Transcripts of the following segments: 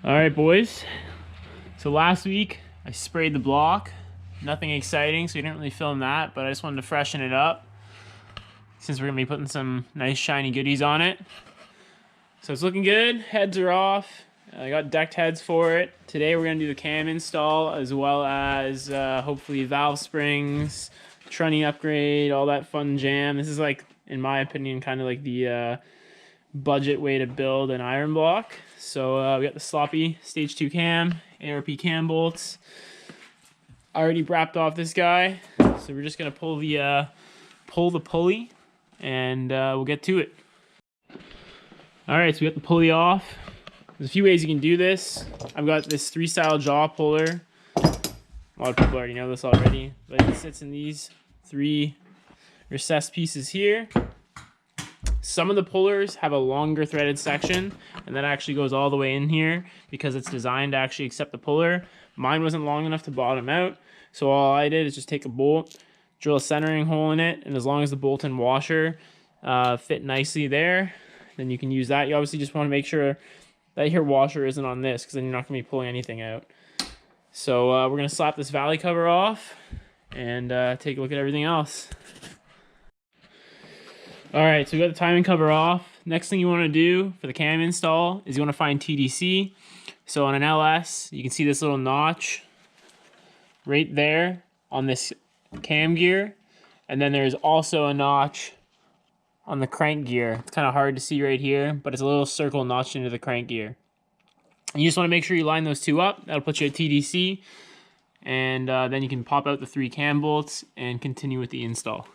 All right, boys. So last week I sprayed the block. Nothing exciting, so we didn't really film that, but I just wanted to freshen it up since we're gonna be putting some nice shiny goodies on it. So it's looking good. Heads are off. I got decked heads for it. Today we're gonna do the cam install as well as hopefully valve springs, Trunnion Upgrade, all that fun jam. This is like, in my opinion, kind of like the budget way to build an iron block. So we got the sloppy stage 2 cam, ARP cam bolts. I already wrapped off this guy, so we're just gonna pull the pulley, and we'll get to it. All right, so we got the pulley off. There's a few ways you can do this. I've got this 3-style jaw puller. A lot of people already know this already, but it sits in these 3 recessed pieces here. Some of the pullers have a longer threaded section, and that actually goes all the way in here because it's designed to actually accept the puller. Mine wasn't long enough to bottom out, so all I did is just take a bolt, drill a centering hole in it, and as long as the bolt and washer fit nicely there, then you can use that. You obviously just want to make sure that your washer isn't on this, because then you're not going to be pulling anything out. So we're going to slap this valley cover off and take a look at everything else. All right, so we got the timing cover off. Next thing you want to do for the cam install is you want to find TDC. So on an LS, you can see this little notch right there on this cam gear. And then there's also a notch on the crank gear. It's kind of hard to see right here, but it's a little circle notched into the crank gear. And you just want to make sure you line those 2 up. That'll put you at TDC. And then you can pop out the 3 cam bolts and continue with the install.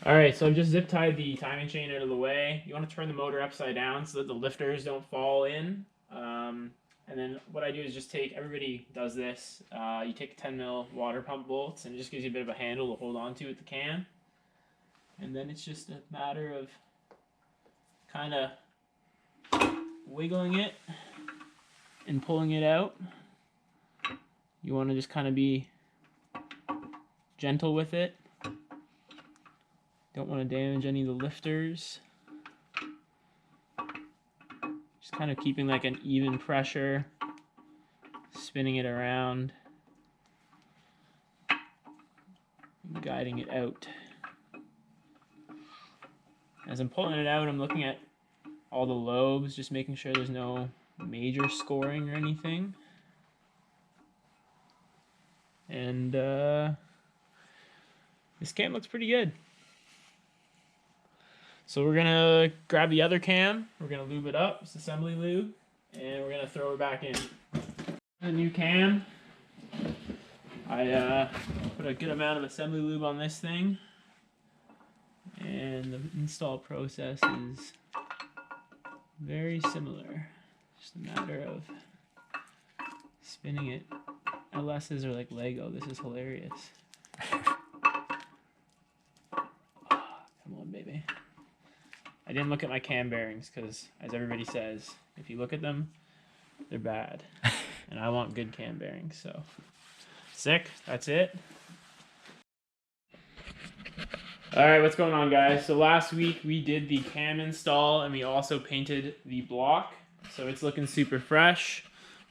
All right, so I've just zip tied the timing chain out of the way. You want to turn the motor upside down so that the lifters don't fall in. And then what I do is just take, everybody does this, you take 10 mil water pump bolts, and it just gives you a bit of a handle to hold on to at the cam. And then it's just a matter of kind of wiggling it and pulling it out. You want to just kind of be gentle with it. Don't want to damage any of the lifters. Just kind of keeping like an even pressure, spinning it around, and guiding it out. As I'm pulling it out, I'm looking at all the lobes, just making sure there's no major scoring or anything. And this cam looks pretty good. So we're gonna grab the other cam, we're gonna lube it up, it's assembly lube, and we're gonna throw it back in. The new cam, I put a good amount of assembly lube on this thing, and the install process is very similar. Just a matter of spinning it. LSs are like Lego, this is hilarious. Oh, come on, baby. I didn't look at my cam bearings because, as everybody says, if you look at them, they're bad. And I want good cam bearings, so. Sick, that's it. All right, what's going on, guys? So last week we did the cam install and we also painted the block. So it's looking super fresh.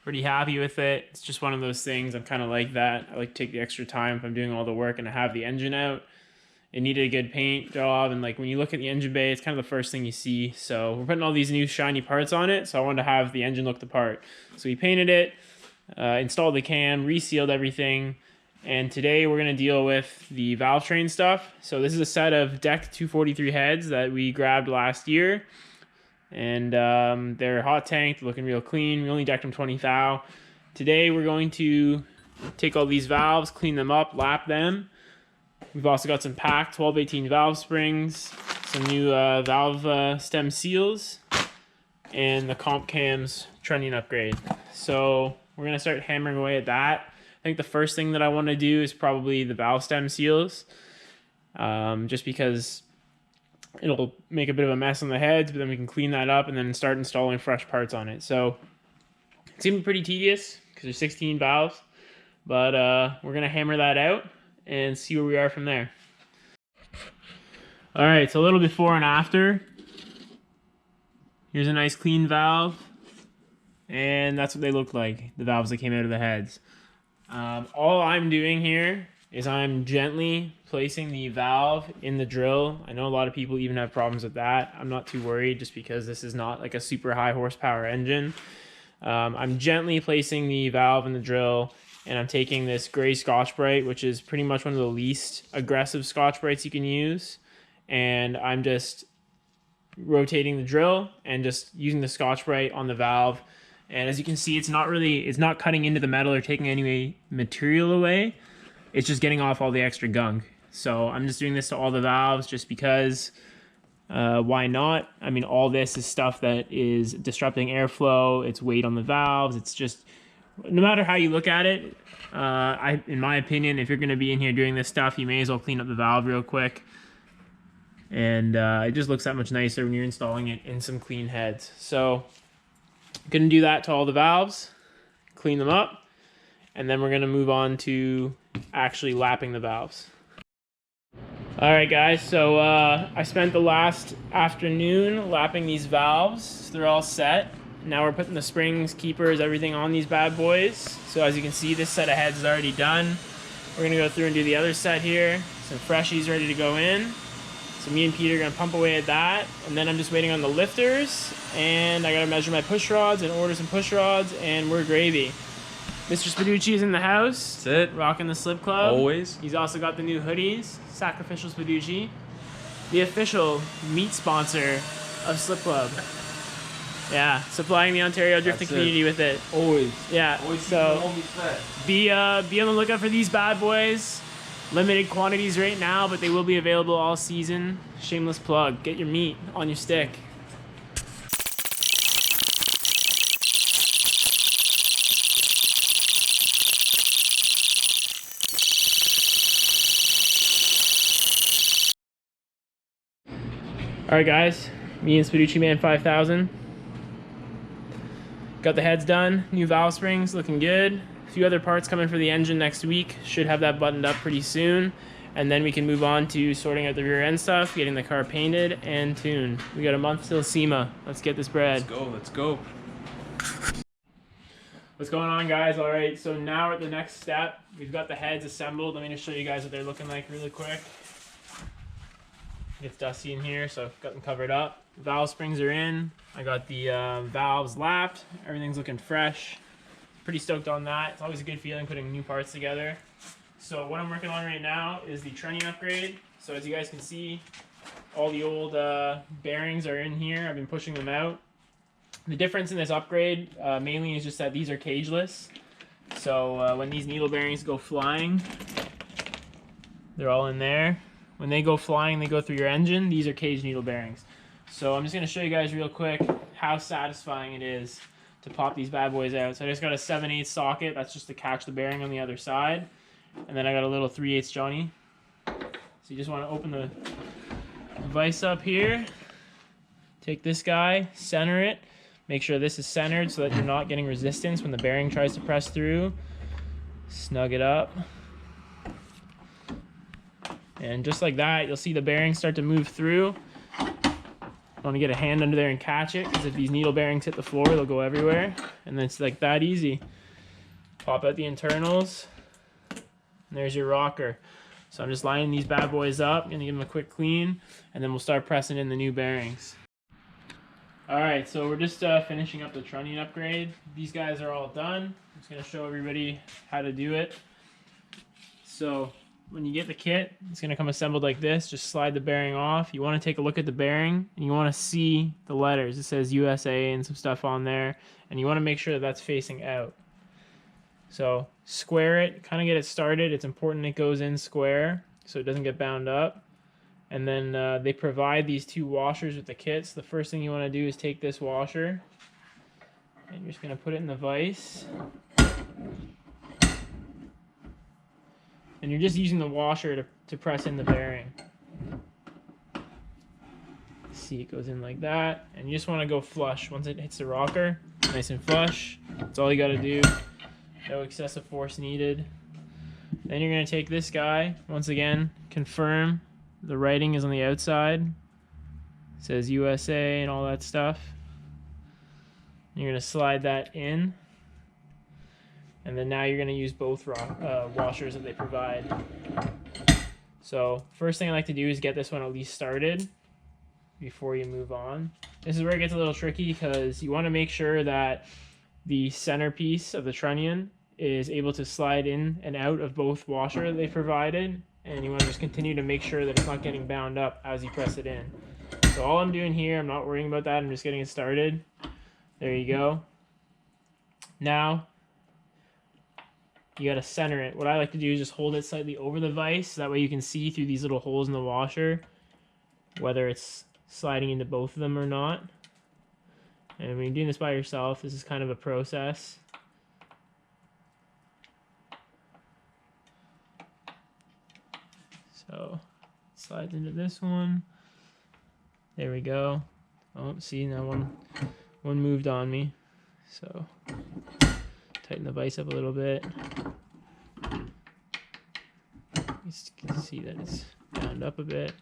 Pretty happy with it. It's just one of those things, I'm kind of like that. I like to take the extra time if I'm doing all the work and I have the engine out. It needed a good paint job, and like when you look at the engine bay, it's kind of the first thing you see. So we're putting all these new shiny parts on it, so I wanted to have the engine look the part. So we painted it, installed the cam, resealed everything, and today we're going to deal with the valve train stuff. So this is a set of decked 243 heads that we grabbed last year, and they're hot tanked, looking real clean. We only decked them 20 thou. Today we're going to take all these valves, clean them up, lap them. We've also got some packed 12-18 valve springs, some new valve stem seals, and the comp cams Trunnion Upgrade. So we're going to start hammering away at that. I think the first thing that I want to do is probably the valve stem seals, just because it'll make a bit of a mess on the heads, but then we can clean that up and then start installing fresh parts on it. So it's going to be pretty tedious because there's 16 valves, but we're going to hammer that out and see where we are from there. All right, so a little before and after. Here's a nice clean valve. and that's what they look like, the valves that came out of the heads. All I'm doing here is I'm gently placing the valve in the drill. I know a lot of people even have problems with that. I'm not too worried just because this is not like a super high horsepower engine. I'm gently placing the valve in the drill, and I'm taking this gray Scotch-Brite, which is pretty much one of the least aggressive Scotch-Brites you can use, and I'm just rotating the drill and just using the Scotch-Brite on the valve. And as you can see, it's not cutting into the metal or taking any material away. It's just getting off all the extra gunk. So I'm just doing this to all the valves just because, why not? I mean, all this is stuff that is disrupting airflow. It's weight on the valves. It's just, no matter how you look at it, in my opinion, if you're going to be in here doing this stuff, you may as well clean up the valve real quick. And it just looks that much nicer when you're installing it in some clean heads. So I'm going to do that to all the valves, clean them up, and then we're going to move on to actually lapping the valves. All right, guys, so I spent the last afternoon lapping these valves. They're all set. Now we're putting the springs, keepers, everything on these bad boys. So as you can see, this set of heads is already done. We're gonna go through and do the other set here. Some freshies ready to go in. So me and Pete are gonna pump away at that. And then I'm just waiting on the lifters. And I gotta measure my push rods and order some push rods, and we're gravy. Mr. Spaducci is in the house. That's it. Rocking the Slip Club. Always. He's also got the new hoodies. Sacrificial Spaducci. The official meat sponsor of Slip Club. Yeah, supplying the Ontario drifting community with it. Always. Yeah, Always so be on the lookout for these bad boys. Limited quantities right now, but they will be available all season. Shameless plug. Get your meat on your stick. All right, guys, me and Spaducci Man 5000. Got the heads done, new valve springs, looking good. A few other parts coming for the engine next week. Should have that buttoned up pretty soon. And then we can move on to sorting out the rear end stuff, getting the car painted and tuned. We got a month till SEMA. Let's get this bread. Let's go. What's going on, guys? All right, so now we're at the next step. We've got the heads assembled. Let me just show you guys what they're looking like really quick. It's dusty in here, so I've got them covered up. Valve springs are in. I got the valves lapped. Everything's looking fresh. Pretty stoked on that. It's always a good feeling putting new parts together. So what I'm working on right now is the Trunnion Upgrade. So as you guys can see, all the old bearings are in here. I've been pushing them out. The difference in this upgrade mainly is just that these are cageless. So when these needle bearings go flying, they're all in there. When they go flying, they go through your engine. These are cage needle bearings. So I'm just going to show you guys real quick how satisfying it is to pop these bad boys out. So I just got a 7/8 socket. That's just to catch the bearing on the other side. And then I got a little 3/8 Johnny. So you just want to open the vise up here. Take this guy, center it. Make sure this is centered so that you're not getting resistance when the bearing tries to press through. Snug it up. And just like that, you'll see the bearings start to move through. You want to get a hand under there and catch it, because if these needle bearings hit the floor, they'll go everywhere. And then it's like that easy. Pop out the internals. And there's your rocker. So I'm just lining these bad boys up. Gonna give them a quick clean, and then we'll start pressing in the new bearings. All right, so we're just finishing up the Trunnion upgrade. These guys are all done. I'm just gonna show everybody how to do it. So when you get the kit, it's gonna come assembled like this. Just slide the bearing off. You wanna take a look at the bearing, and you wanna see the letters. It says USA and some stuff on there, and you wanna make sure that that's facing out. So square it, kinda get it started. It's important it goes in square so it doesn't get bound up. And then they provide these two washers with the kits. The first thing you wanna do is take this washer, and you're just gonna put it in the vise. And you're just using the washer to press in the bearing. See, it goes in like that. And you just want to go flush. Once it hits the rocker, nice and flush. That's all you got to do. No excessive force needed. Then you're going to take this guy. Once again, confirm the writing is on the outside. It says USA and all that stuff. You're going to slide that in. And then now you're going to use both washers that they provide. So first thing I like to do is get this one at least started before you move on. This is where it gets a little tricky because you want to make sure that the centerpiece of the trunnion is able to slide in and out of both washer that they provided, and you want to just continue to make sure that it's not getting bound up as you press it in. So all I'm doing here, I'm not worrying about that, I'm just getting it started. There you go. Now you got to center it. What I like to do is just hold it slightly over the vise, so that way you can see through these little holes in the washer whether it's sliding into both of them or not. And when you're doing this by yourself, this is kind of a process. So it slides into this one. There we go. Oh, see, now one moved on me. So tighten the vise up a little bit. You can see that it's bound up a bit.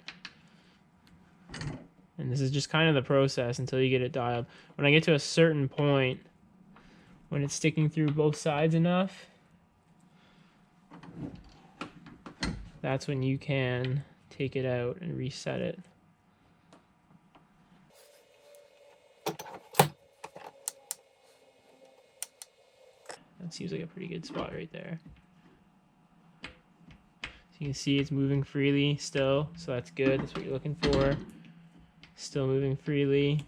And this is just kind of the process until you get it dialed. When I get to a certain point, when it's sticking through both sides enough, that's when you can take it out and reset it. That seems like a pretty good spot right there. So you can see it's moving freely still, so that's good. That's what you're looking for. Still moving freely.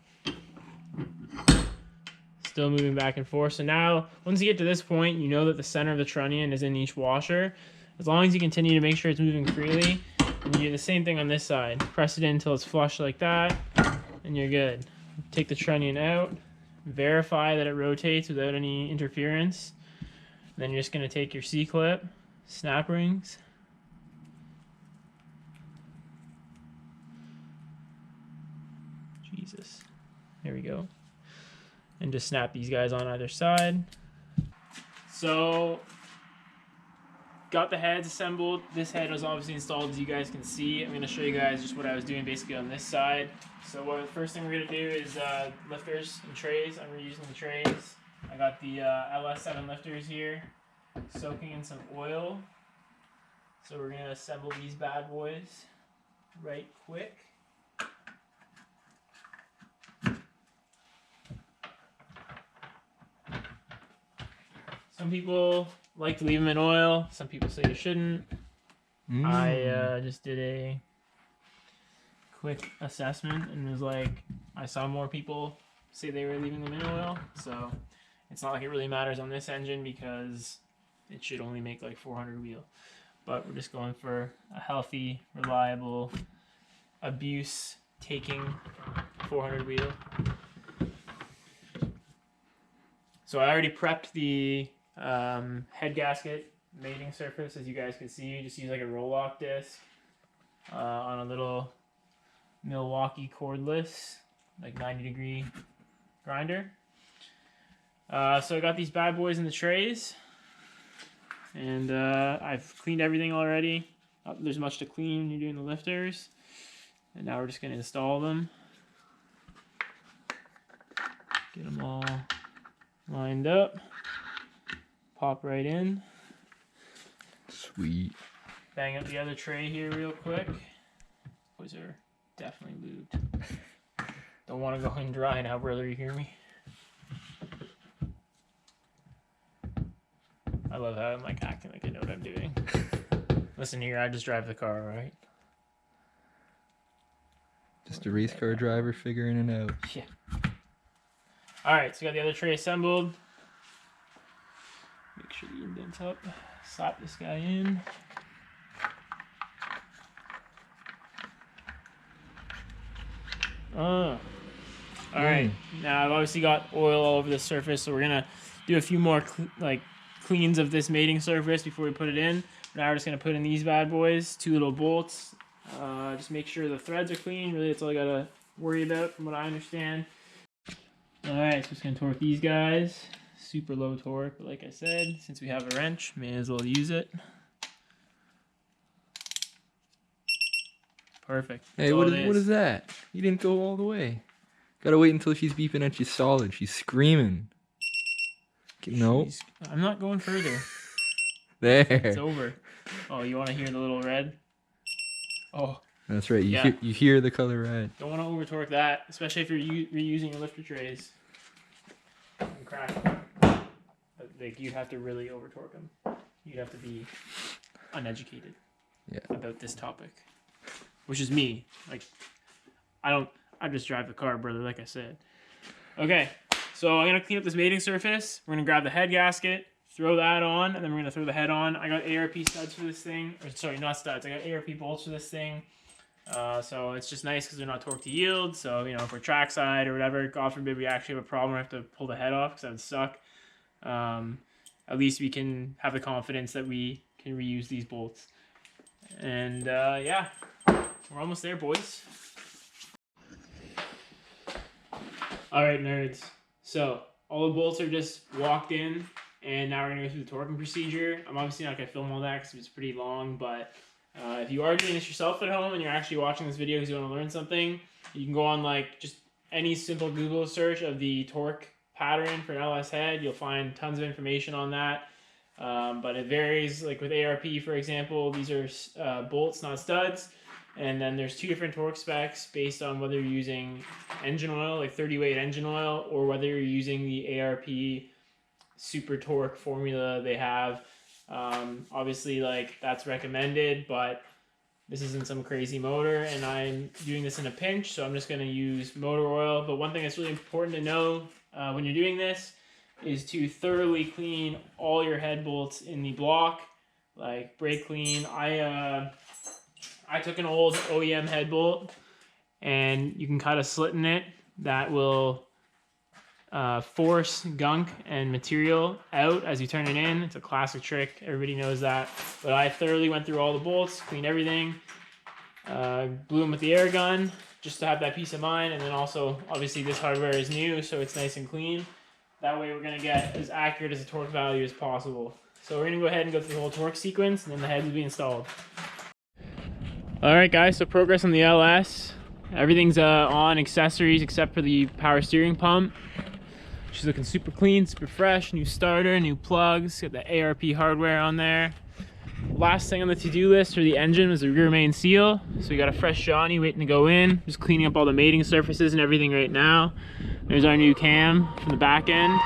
Still moving back and forth. So now, once you get to this point, you know that the center of the trunnion is in each washer. As long as you continue to make sure it's moving freely, and you do the same thing on this side. Press it in until it's flush like that, and you're good. Take the trunnion out, verify that it rotates without any interference. Then you're just going to take your C-clip, snap rings, Jesus, there we go, and just snap these guys on either side. So got the heads assembled. This head was obviously installed, as you guys can see. I'm going to show you guys just what I was doing basically on this side. So the first thing we're going to do is lifters and trays. I'm reusing the trays. I got the LS7 lifters here, soaking in some oil. So we're going to assemble these bad boys right quick. Some people like to leave them in oil. Some people say you shouldn't. I just did a quick assessment and was like, I saw more people say they were leaving them in oil. So it's not like it really matters on this engine because it should only make like 400 wheel. But we're just going for a healthy, reliable, abuse-taking 400 wheel. So I already prepped the head gasket mating surface, as you guys can see. You just use like a roll-lock disc on a little Milwaukee cordless, like 90-degree grinder. So I got these bad boys in the trays, and I've cleaned everything already. Not that there's much to clean when you're doing the lifters. And now we're just going to install them. Get them all lined up. Pop right in. Sweet. Bang up the other tray here real quick. Boys are definitely lubed. Don't want to go in dry now, brother, you hear me? I love how I'm like acting like I know what I'm doing. Listen here, I just drive the car, right? Just a race car driver figuring it out. Yeah. Alright, so we got the other tray assembled. Make sure the indent's up. Slap this guy in. Alright, now I've obviously got oil all over the surface, so we're gonna do a few more cleans of this mating surface before we put it in. Now we're just gonna put in these bad boys, 2 little bolts. Just make sure the threads are clean. Really, that's all I gotta worry about from what I understand. Alright, so just gonna torque these guys. Super low torque, but like I said, since we have a wrench, may as well use it. Perfect. Hey, what is that? You didn't go all the way. Gotta wait until she's beeping at you solid. She's screaming. No. I'm not going further. There. It's over. Oh, you want to hear the little red? Oh. That's right. You hear the color red. Don't want to over torque that, especially if you're reusing your lifter trays. And crack. Like, you'd have to really over torque them. You'd have to be uneducated about this topic, which is me. Like, I just drive the car, brother, like I said. Okay, so I'm gonna clean up this mating surface. We're gonna grab the head gasket, throw that on, and then we're gonna throw the head on. I got ARP studs for this thing, or sorry, not studs. I got ARP bolts for this thing. So it's just nice because they're not torqued to yield. So, you know, if we're trackside or whatever, God forbid we actually have a problem, we have to pull the head off because that would suck. At least we can have the confidence that we can reuse these bolts. And yeah, we're almost there, boys. All right, nerds. So all the bolts are just walked in, and now we're gonna go through the torquing procedure. I'm obviously not gonna film all that because it's pretty long, but if you are doing this yourself at home and you're actually watching this video because you want to learn something, you can go on like just any simple Google search of the torque pattern for an LS head. You'll find tons of information on that. But it varies. Like with ARP, for example, these are bolts, not studs. And then there's two different torque specs based on whether you're using engine oil, like 30 weight engine oil, or whether you're using the ARP super torque formula they have. Obviously, like, that's recommended, but this isn't some crazy motor, and I'm doing this in a pinch, so I'm just going to use motor oil. But one thing that's really important to know when you're doing this is to thoroughly clean all your head bolts in the block, like brake clean. I took an old OEM head bolt, and you can cut a slit in it that will force gunk and material out as you turn it in. It's a classic trick. Everybody knows that. But I thoroughly went through all the bolts, cleaned everything, blew them with the air gun just to have that peace of mind. And then also, obviously, this hardware is new, so it's nice and clean. That way we're going to get as accurate as a torque value as possible. So we're going to go ahead and go through the whole torque sequence, and then the head will be installed. Alright guys, so progress on the LS. Everything's on accessories except for the power steering pump. She's looking super clean, super fresh. New starter, new plugs, got the ARP hardware on there. Last thing on the to-do list for the engine was the rear main seal. So we got a fresh Johnny waiting to go in. Just cleaning up all the mating surfaces and everything right now. There's our new cam from the back end.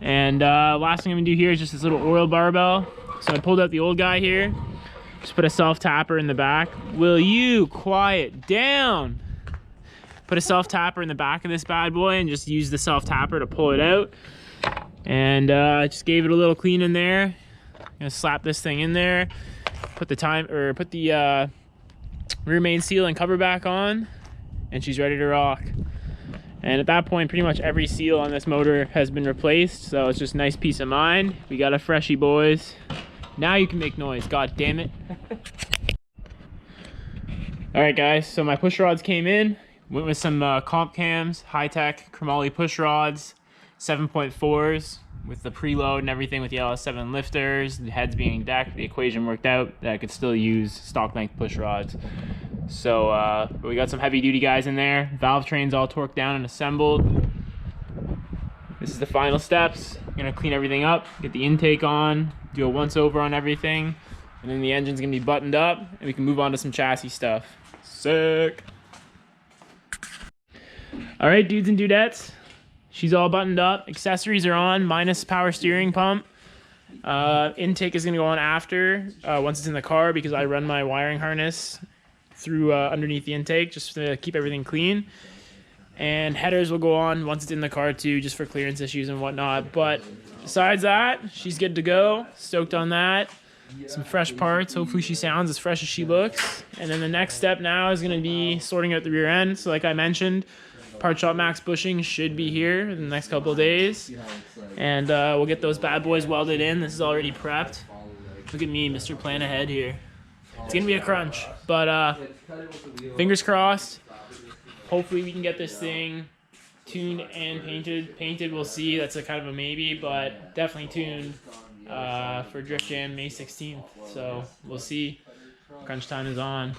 And last thing I'm gonna do here is just this little oil barbell. So I pulled out the old guy here. Just put a self-tapper in the back. Will you quiet down? Put a self-tapper in the back of this bad boy and just use the self-tapper to pull it out. And just gave it a little clean in there. Gonna slap this thing in there. Put the rear main seal and cover back on, and she's ready to rock. And at that point, pretty much every seal on this motor has been replaced, so it's just nice peace of mind. We got a freshie, boys. Now you can make noise, god damn it. Alright guys, so my push rods came in. Went with some comp cams, high-tech chromoly push rods, 7.4s with the preload and everything with the LS7 lifters, the heads being decked. The equation worked out that I could still use stock length push rods. So but we got some heavy duty guys in there. Valve trains all torqued down and assembled. This is the final steps. I'm gonna clean everything up, get the intake on, do a once over on everything, and then the engine's gonna be buttoned up and we can move on to some chassis stuff. Sick. All right, dudes and dudettes, she's all buttoned up. Accessories are on, minus power steering pump. Intake is gonna go on after, once it's in the car, because I run my wiring harness through underneath the intake just to keep everything clean. And headers will go on once it's in the car too, just for clearance issues and whatnot. But besides that, she's good to go. Stoked on that. Some fresh parts. Hopefully she sounds as fresh as she looks. And then the next step now is gonna be sorting out the rear end. So like I mentioned, Part Shop Max bushing should be here in the next couple of days. And we'll get those bad boys welded in. This is already prepped. Look at me, Mr. Plan Ahead here. It's gonna be a crunch, but fingers crossed. Hopefully we can get this thing tuned and painted. Painted, we'll see. That's a kind of a maybe, but definitely tuned for Drift Jam May 16th. So we'll see. Crunch time is on.